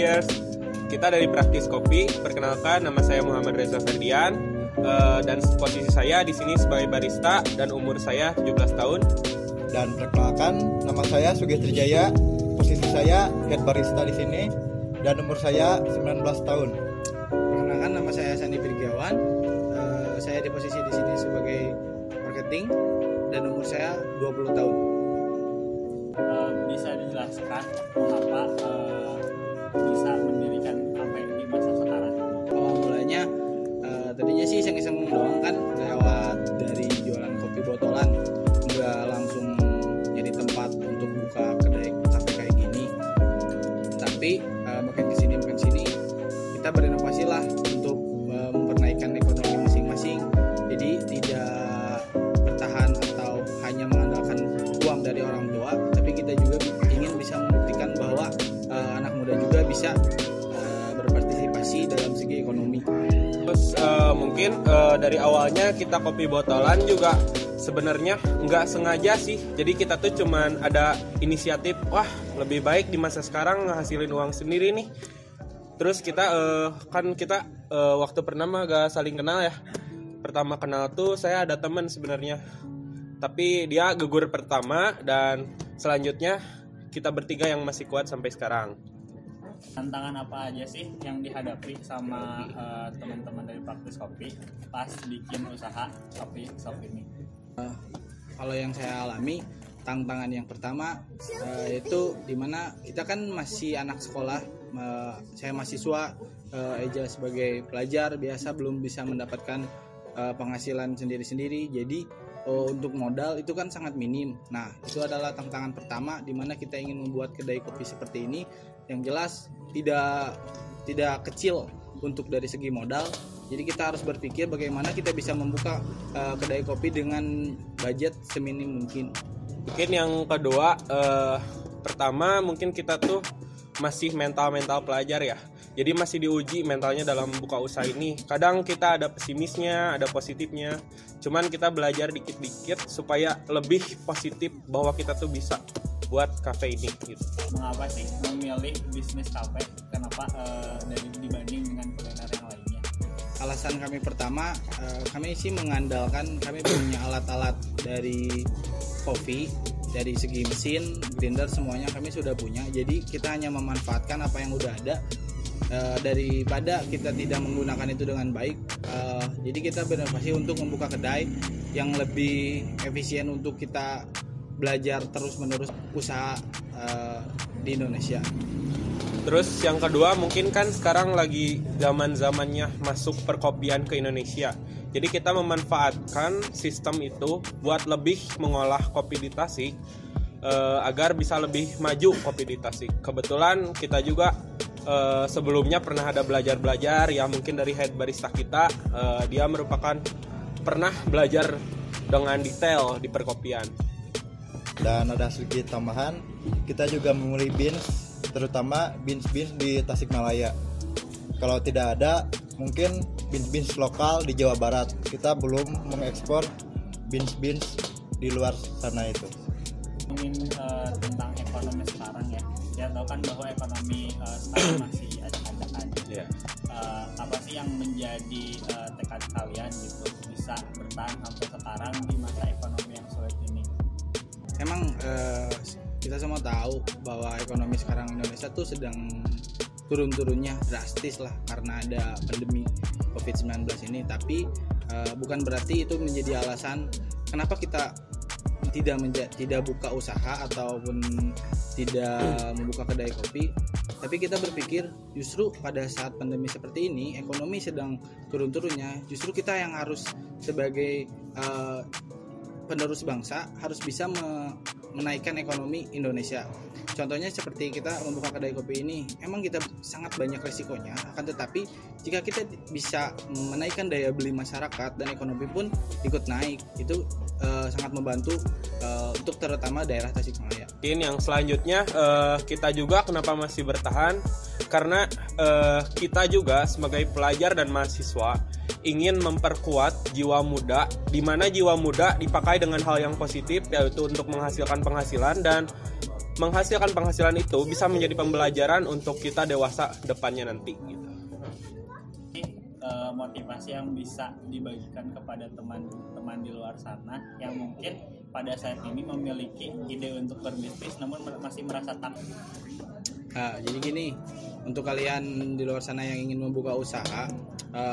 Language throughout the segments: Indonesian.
Kopiyers, kita dari Praktis Kopi. Perkenalkan, nama saya Muhammad Reza Ferdian, dan posisi saya di sini sebagai barista dan umur saya 17 tahun. Dan perkenalkan, nama saya Sugih Trijaya, posisi saya head barista di sini dan umur saya 19 tahun. Perkenalkan, nama saya Sandi Firgiawan, saya di posisi di sini sebagai marketing dan umur saya 20 tahun. Bisa dijelaskan mengapa bisa mendirikan kafe di masa sekarang? Awal mulanya tadinya sih iseng-iseng doang kan, lewat dari jualan kopi botolan, nggak langsung jadi tempat untuk buka kedai kafe kayak gini. Tapi makin kesini kita berinovasi lah untuk mempernaikkan ekonomi masing-masing. Jadi tidak bertahan atau hanya mengandalkan uang dari orang tua, tapi kita juga ingin bisa membuktikan bahwa anak muda juga bisa berpartisipasi dalam segi ekonomi. Terus mungkin dari awalnya kita kopi botolan juga sebenarnya nggak sengaja sih. Jadi kita tuh cuman ada inisiatif, wah lebih baik di masa sekarang ngehasilin uang sendiri nih. Terus kita waktu pertama gak saling kenal ya. Pertama kenal tuh saya ada teman sebenarnya, tapi dia gugur pertama, dan selanjutnya kita bertiga yang masih kuat sampai sekarang. Tantangan apa aja sih yang dihadapi sama teman-teman dari Praktis Kopi pas bikin usaha kopi shop ini? Kalau yang saya alami, tantangan yang pertama itu dimana kita kan masih anak sekolah, saya mahasiswa, Eja sebagai pelajar biasa belum bisa mendapatkan penghasilan sendiri-sendiri. Jadi untuk modal itu kan sangat minim. Nah, itu adalah tantangan pertama di mana kita ingin membuat kedai kopi seperti ini. Yang jelas tidak kecil untuk dari segi modal. Jadi kita harus berpikir bagaimana kita bisa membuka kedai kopi dengan budget seminim mungkin. Mungkin yang kedua, pertama mungkin kita tuh masih mental pelajar ya. Jadi masih diuji mentalnya dalam buka usaha ini. Kadang kita ada pesimisnya, ada positifnya. Cuman kita belajar dikit-dikit supaya lebih positif bahwa kita tuh bisa buat kafe ini gitu. Mengapa sih memilih bisnis kafe? Kenapa dibanding dengan kuliner yang lainnya? Alasan kami pertama, kami sih mengandalkan, kami punya alat-alat dari kopi, dari segi mesin, grinder, semuanya kami sudah punya. Jadi kita hanya memanfaatkan apa yang udah ada, daripada kita tidak menggunakan itu dengan baik. Jadi kita berinovasi untuk membuka kedai yang lebih efisien untuk kita belajar terus-menerus usaha di Indonesia. Terus yang kedua, mungkin kan sekarang lagi zaman-zamannya masuk perkopian ke Indonesia. Jadi kita memanfaatkan sistem itu buat lebih mengolah kopi di Tasik agar bisa lebih maju kopi di Tasik. Kebetulan kita juga sebelumnya pernah ada belajar ya, mungkin dari head barista kita, dia merupakan pernah belajar dengan detail di perkopian. Dan ada sedikit tambahan, kita juga memilih beans, terutama beans di Tasikmalaya. Kalau tidak ada, mungkin beans lokal di Jawa Barat. Kita belum mengekspor beans di luar sana itu. Ngomongin tentang ekonomi sekarang ya. Ya tahu kan bahwa ekonomi sekarang masih acak-acakan. Yeah. Apa sih yang menjadi tekad kalian gitu bisa bertahan sampai sekarang di masa ekonomi yang sulit ini? Emang kita semua tahu bahwa ekonomi sekarang Indonesia tuh sedang turun-turunnya drastis lah karena ada pandemi COVID-19 ini. Tapi bukan berarti itu menjadi alasan kenapa kita tidak buka usaha ataupun tidak membuka kedai kopi. Tapi kita berpikir justru pada saat pandemi seperti ini, ekonomi sedang turun-turunnya, justru kita yang harus sebagai penerus bangsa harus bisa menaikkan ekonomi Indonesia. Contohnya seperti kita membuka kedai kopi ini, emang kita sangat banyak resikonya, akan tetapi jika kita bisa menaikkan daya beli masyarakat dan ekonomi pun ikut naik, itu sangat membantu untuk terutama daerah Tasikmalaya. Yang selanjutnya kita juga kenapa masih bertahan, karena kita juga sebagai pelajar dan mahasiswa ingin memperkuat jiwa muda, di mana jiwa muda dipakai dengan hal yang positif, yaitu untuk menghasilkan penghasilan dan menghasilkan penghasilan itu bisa menjadi pembelajaran untuk kita dewasa depannya nanti gitu. Motivasi yang bisa dibagikan kepada teman-teman di luar sana yang mungkin pada saat ini memiliki ide untuk berbisnis namun masih merasa takut. Jadi gini, untuk kalian di luar sana yang ingin membuka usaha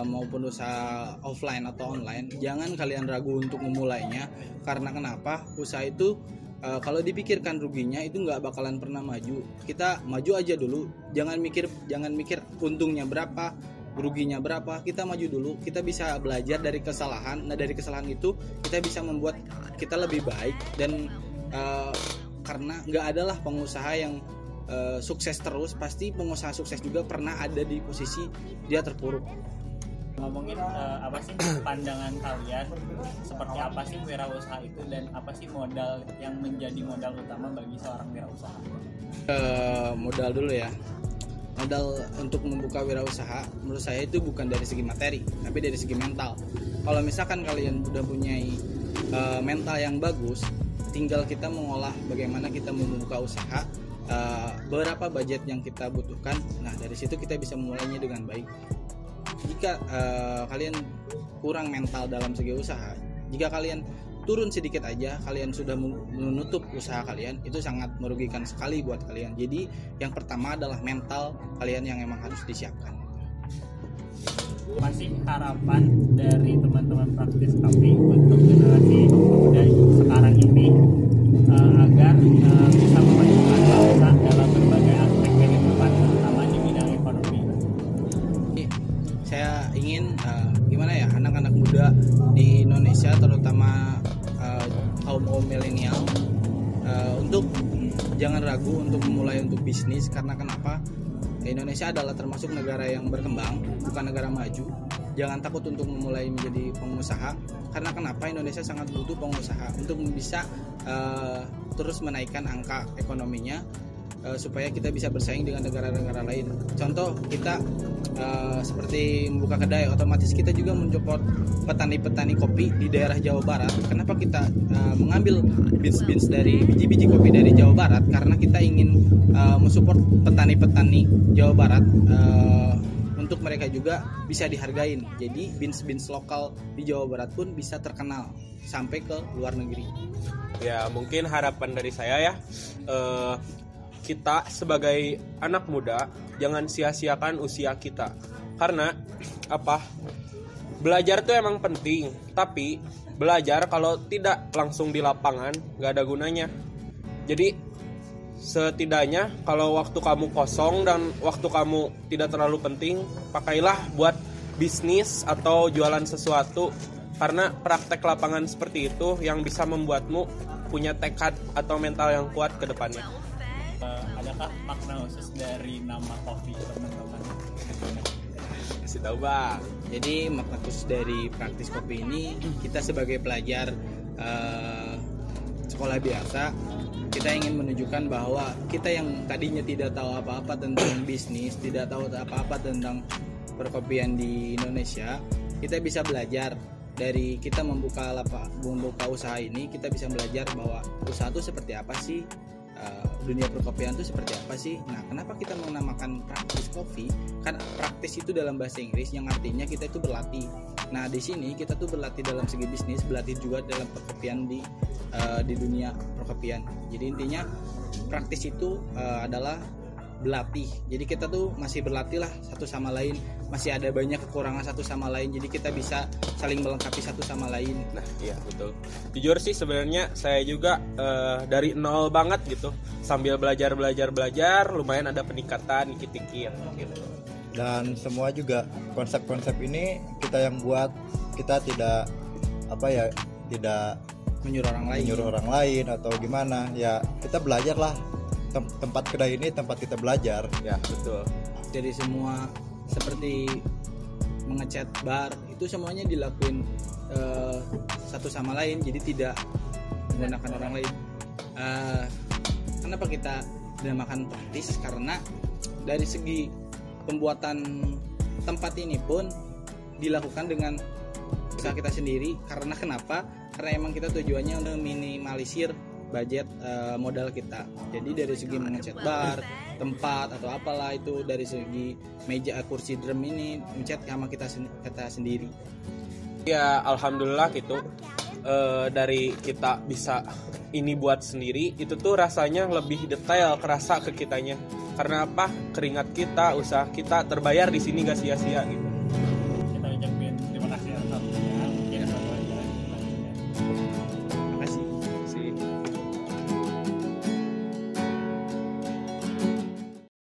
maupun usaha offline atau online, jangan kalian ragu untuk memulainya. Karena kenapa? Usaha itu kalau dipikirkan ruginya itu nggak bakalan pernah maju. Kita maju aja dulu, jangan mikir untungnya berapa, ruginya berapa. Kita maju dulu, kita bisa belajar dari kesalahan. Nah dari kesalahan itu kita bisa membuat kita lebih baik. Dan karena nggak adalah pengusaha yang sukses terus, pasti pengusaha sukses juga pernah ada di posisi dia terpuruk. Ngomongin apa sih pandangan kalian, seperti apa sih wirausaha itu dan apa sih modal yang menjadi modal utama bagi seorang wirausaha? Modal dulu ya. Modal untuk membuka wirausaha menurut saya itu bukan dari segi materi, tapi dari segi mental. Kalau misalkan kalian udah punya mental yang bagus, tinggal kita mengolah bagaimana kita membuka usaha, berapa budget yang kita butuhkan. Nah dari situ kita bisa memulainya dengan baik. Jika kalian kurang mental dalam segi usaha, jika kalian turun sedikit aja kalian sudah menutup usaha kalian, itu sangat merugikan sekali buat kalian. Jadi yang pertama adalah mental kalian yang emang harus disiapkan. Masih harapan dari teman-teman Praktis Kopi untuk generasi muda sekarang ini agar bisa memajukan bangsa dalam berbagai aspek kehidupan, terutama di bidang ekonomi. Saya ingin gimana ya, anak-anak muda di Indonesia terutama kaum milenial untuk jangan ragu untuk memulai untuk bisnis. Karena kenapa? Indonesia adalah termasuk negara yang berkembang, bukan negara maju. Jangan takut untuk memulai menjadi pengusaha. Karena kenapa? Indonesia sangat butuh pengusaha untuk bisa terus menaikkan angka ekonominya, supaya kita bisa bersaing dengan negara-negara lain. Contoh kita seperti membuka kedai, otomatis kita juga mensupport petani-petani kopi di daerah Jawa Barat. Kenapa kita mengambil beans dari biji-biji kopi dari Jawa Barat? Karena kita ingin mensupport petani-petani Jawa Barat untuk mereka juga bisa dihargain. Jadi beans lokal di Jawa Barat pun bisa terkenal sampai ke luar negeri. Ya mungkin harapan dari saya ya, kita sebagai anak muda jangan sia-siakan usia kita. Karena apa? Belajar tuh emang penting, tapi belajar kalau tidak langsung di lapangan gak ada gunanya. Jadi setidaknya kalau waktu kamu kosong dan waktu kamu tidak terlalu penting, pakailah buat bisnis atau jualan sesuatu. Karena praktek lapangan seperti itu yang bisa membuatmu punya tekad atau mental yang kuat ke depannya. Adakah makna khusus dari nama kopi teman-teman? Kasih tahu bang. Jadi makna khusus dari Praktis Kopi ini, kita sebagai pelajar sekolah biasa, kita ingin menunjukkan bahwa kita yang tadinya tidak tahu apa-apa tentang bisnis, tidak tahu apa-apa tentang perkopian di Indonesia, kita bisa belajar. Dari kita membuka usaha ini, kita bisa belajar bahwa usaha itu seperti apa sih, dunia perkopian itu seperti apa sih. Nah kenapa kita menamakan Praktis Kopi? Kan praktis itu dalam bahasa Inggris yang artinya kita itu berlatih. Nah di sini kita tuh berlatih dalam segi bisnis, berlatih juga dalam perkopian di dunia perkopian. Jadi intinya praktis itu adalah berlatih. Jadi kita tuh masih berlatih lah satu sama lain, masih ada banyak kekurangan satu sama lain, jadi kita bisa saling melengkapi satu sama lain. Nah iya betul. Jujur sih sebenarnya saya juga dari nol banget gitu, sambil belajar lumayan ada peningkatan dikit-dikit gitu. Dan semua juga konsep-konsep ini kita yang buat, kita tidak tidak menyuruh orang lain atau gimana ya, kita belajar lah. Tempat kedai ini tempat kita belajar. Ya betul. Dari semua seperti mengecat bar itu semuanya dilakuin satu sama lain, jadi tidak menggunakan orang lain. Kenapa kita dinamakan praktis? Karena dari segi pembuatan tempat ini pun dilakukan dengan usaha kita sendiri. Karena kenapa? Karena emang kita tujuannya untuk minimalisir budget modal kita. Jadi dari segi mengecat bar, tempat atau apalah itu, dari segi meja kursi drum ini mencat sama kita sendiri. Ya alhamdulillah gitu, dari kita bisa ini buat sendiri itu tuh rasanya lebih detail kerasa ke kitanya. Karena apa? Keringat kita, usaha kita terbayar di sini gak sia-sia gitu.